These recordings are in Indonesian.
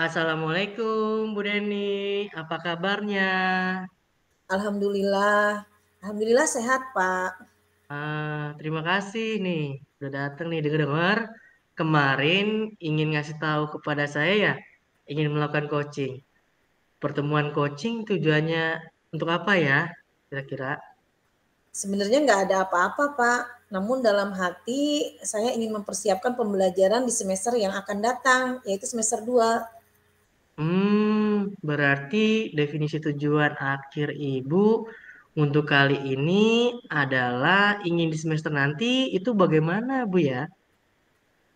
Assalamualaikum Bu Deni, apa kabarnya? Alhamdulillah. Alhamdulillah sehat, Pak. Terima kasih nih, udah datang nih dengar kemarin ingin ngasih tahu kepada saya ya, ingin melakukan coaching. Pertemuan coaching tujuannya untuk apa ya, kira-kira? Sebenarnya nggak ada apa-apa, Pak. Namun dalam hati saya ingin mempersiapkan pembelajaran di semester yang akan datang, yaitu semester 2. Berarti definisi tujuan akhir Ibu untuk kali ini adalah ingin di semester nanti itu bagaimana Bu ya?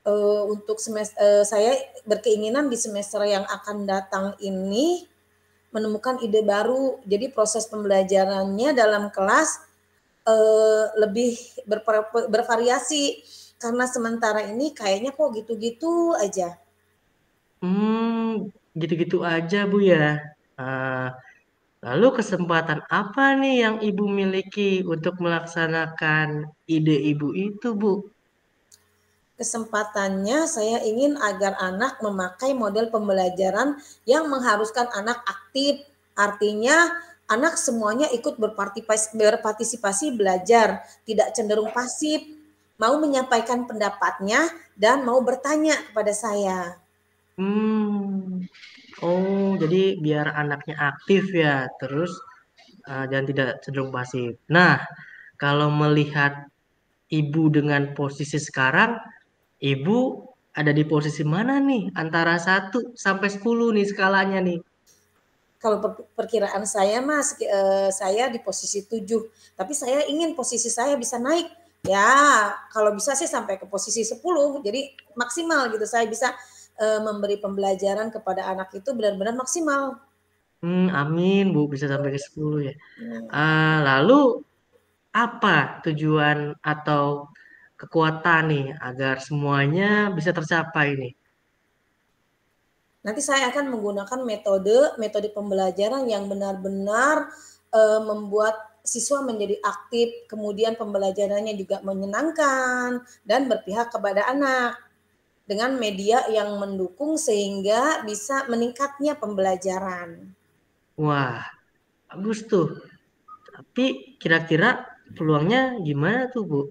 Untuk saya berkeinginan di semester yang akan datang ini menemukan ide baru. Jadi proses pembelajarannya dalam kelas lebih bervariasi karena sementara ini kayaknya kok gitu-gitu aja. Gitu-gitu aja Bu ya. Ah, Lalu kesempatan apa nih yang Ibu miliki untuk melaksanakan ide Ibu itu Bu? Kesempatannya saya ingin agar anak memakai model pembelajaran yang mengharuskan anak aktif. Artinya anak semuanya ikut berpartisipasi belajar, tidak cenderung pasif, mau menyampaikan pendapatnya dan mau bertanya kepada saya. Hmm, jadi biar anaknya aktif ya, terus dan tidak cenderung pasif. Nah, kalau melihat Ibu dengan posisi sekarang, Ibu ada di posisi mana nih? Antara 1 sampai 10 nih skalanya nih. Kalau perkiraan saya mas, saya di posisi 7, tapi saya ingin posisi saya bisa naik. Ya, kalau bisa sih sampai ke posisi 10, jadi maksimal gitu. Saya bisa memberi pembelajaran kepada anak itu benar-benar maksimal. Amin Bu, bisa sampai ke 10 ya. Hmm. Lalu apa tujuan atau kekuatan nih agar semuanya bisa tercapai nih? Nanti saya akan menggunakan metode metode pembelajaran yang benar-benar membuat siswa menjadi aktif, kemudian pembelajarannya juga menyenangkan dan berpihak kepada anak dengan media yang mendukung sehingga bisa meningkatnya pembelajaran. Wah, bagus tuh. Tapi kira-kira peluangnya gimana tuh Bu?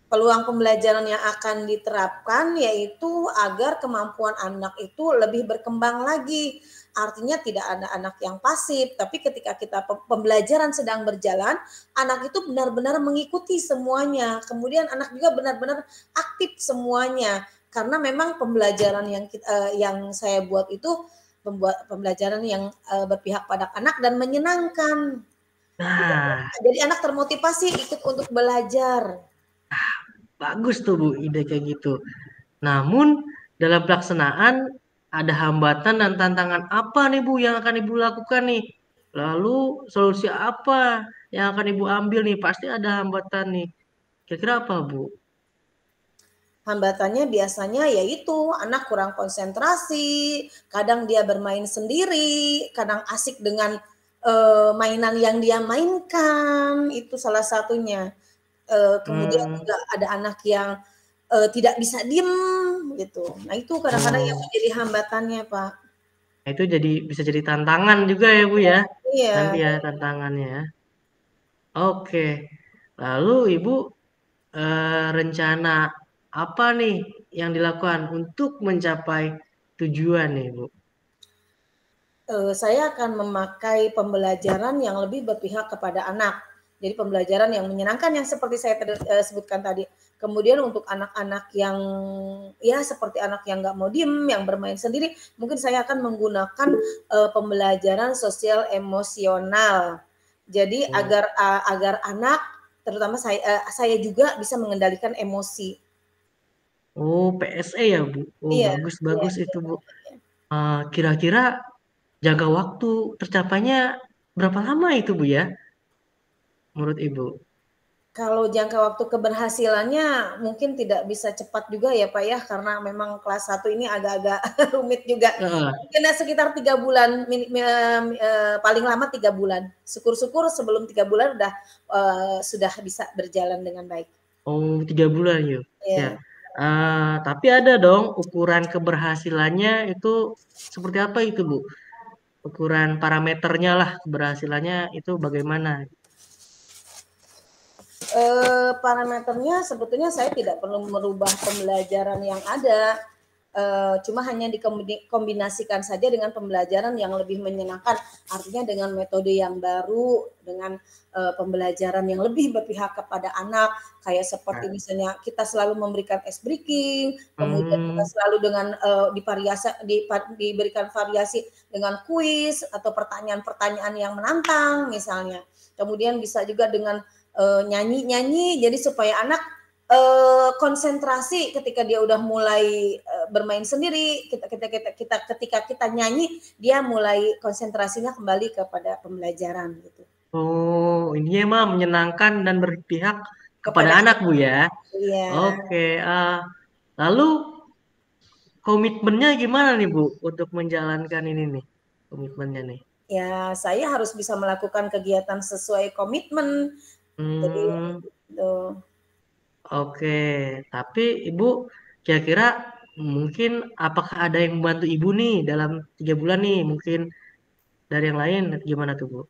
Peluang pembelajaran yang akan diterapkan yaitu agar kemampuan anak itu lebih berkembang lagi. Artinya tidak ada anak yang pasif, tapi ketika kita pembelajaran sedang berjalan, anak itu benar-benar mengikuti semuanya. Kemudian anak juga benar-benar aktif semuanya. Karena memang pembelajaran yang saya buat itu membuat pembelajaran yang berpihak pada anak dan menyenangkan. Nah, Jadi anak termotivasi ikut untuk belajar. bagus tuh Bu ide kayak gitu. Namun dalam pelaksanaan ada hambatan dan tantangan apa nih Bu yang akan Ibu lakukan nih? Lalu solusi apa yang akan Ibu ambil nih? Pasti ada hambatan nih. Kira-kira apa Bu? Hambatannya biasanya yaitu anak kurang konsentrasi, kadang dia bermain sendiri, kadang asik dengan mainan yang dia mainkan, itu salah satunya. Kemudian Hmm, juga ada anak yang tidak bisa diem gitu. Nah itu kadang-kadang yang oh, menjadi hambatannya Pak. itu bisa jadi tantangan juga ya Bu ya. Nanti Iya. ya tantangannya. Oke. Lalu Ibu rencana apa nih yang dilakukan untuk mencapai tujuan nih Bu? Saya akan memakai pembelajaran yang lebih berpihak kepada anak. Jadi pembelajaran yang menyenangkan yang seperti saya sebutkan tadi. Kemudian untuk anak-anak yang ya seperti anak yang nggak mau diem, yang bermain sendiri, mungkin saya akan menggunakan pembelajaran sosial emosional. Jadi Oh, agar anak, terutama saya juga bisa mengendalikan emosi. oh, PSE ya Bu. Oh Iya, bagus iya, bagus iya. itu Bu. Kira-kira jangka waktu tercapainya berapa lama itu Bu ya? Menurut Ibu? Kalau jangka waktu keberhasilannya mungkin tidak bisa cepat juga ya Pak ya, karena memang kelas 1 ini agak-agak rumit juga. Heeh. Mungkin ya sekitar 3 bulan, paling lama 3 bulan. Syukur-syukur sebelum 3 bulan sudah bisa berjalan dengan baik. Oh 3 bulan yuk. Ya. Ya. Tapi ada dong ukuran keberhasilannya itu seperti apa itu, Bu? Ukuran parameternya lah keberhasilannya itu bagaimana? Parameternya sebetulnya saya tidak perlu merubah pembelajaran yang ada, cuma hanya dikombinasikan saja dengan pembelajaran yang lebih menyenangkan, artinya dengan metode yang baru, dengan pembelajaran yang lebih berpihak kepada anak, kayak seperti Nah, misalnya kita selalu memberikan ice breaking, kemudian kita hmm, selalu dengan diberikan variasi dengan kuis atau pertanyaan-pertanyaan yang menantang misalnya. Kemudian bisa juga dengan nyanyi-nyanyi jadi supaya anak konsentrasi ketika dia udah mulai bermain sendiri, ketika kita nyanyi dia mulai konsentrasinya kembali kepada pembelajaran gitu. oh, ini emang menyenangkan dan berpihak kepada Kepada anak, anak. Bu ya. Iya. Oke, lalu komitmennya gimana nih, Bu, untuk menjalankan ini nih, komitmennya nih? Ya, saya harus bisa melakukan kegiatan sesuai komitmen. Jadi Hmm, gitu. oke. Tapi Ibu kira-kira mungkin apakah ada yang membantu Ibu nih dalam 3 bulan nih? Mungkin dari yang lain gimana tuh, Bu?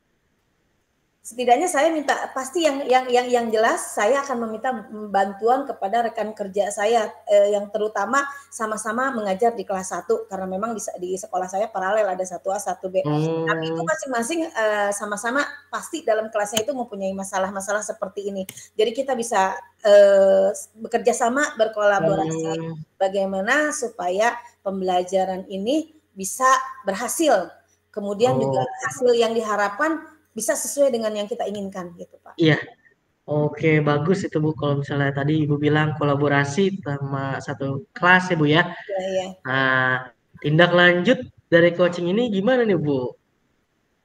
Setidaknya saya minta pasti yang jelas saya akan meminta bantuan kepada rekan kerja saya yang terutama sama-sama mengajar di kelas 1 karena memang di sekolah saya paralel ada 1A 1B. Tapi itu Oh, masing-masing sama-sama pasti dalam kelasnya itu mempunyai masalah-masalah seperti ini. Jadi kita bisa bekerja sama, berkolaborasi hmm, bagaimana supaya pembelajaran ini bisa berhasil. Kemudian juga oh, hasil yang diharapkan bisa sesuai dengan yang kita inginkan gitu Pak. iya. Oke, bagus itu Bu. Kalau misalnya tadi Ibu bilang kolaborasi sama satu kelas ya Bu ya. Ya, ya. Nah, tindak lanjut dari coaching ini gimana nih Bu?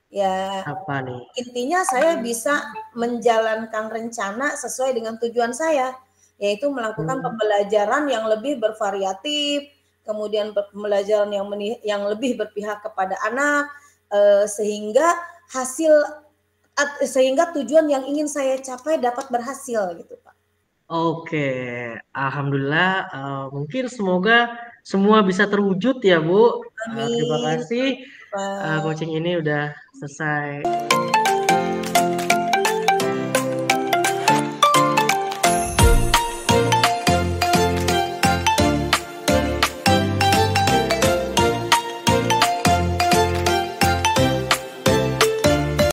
Ya, Apa nih? intinya saya bisa menjalankan rencana sesuai dengan tujuan saya, yaitu melakukan Hmm, pembelajaran yang lebih bervariatif, kemudian pembelajaran yang lebih berpihak kepada anak, sehingga hasil sehingga tujuan yang ingin saya capai dapat berhasil gitu Pak. oke, Alhamdulillah. Mungkin semoga semua bisa terwujud ya Bu. Terima Amin. kasih. Pak. Coaching ini udah selesai.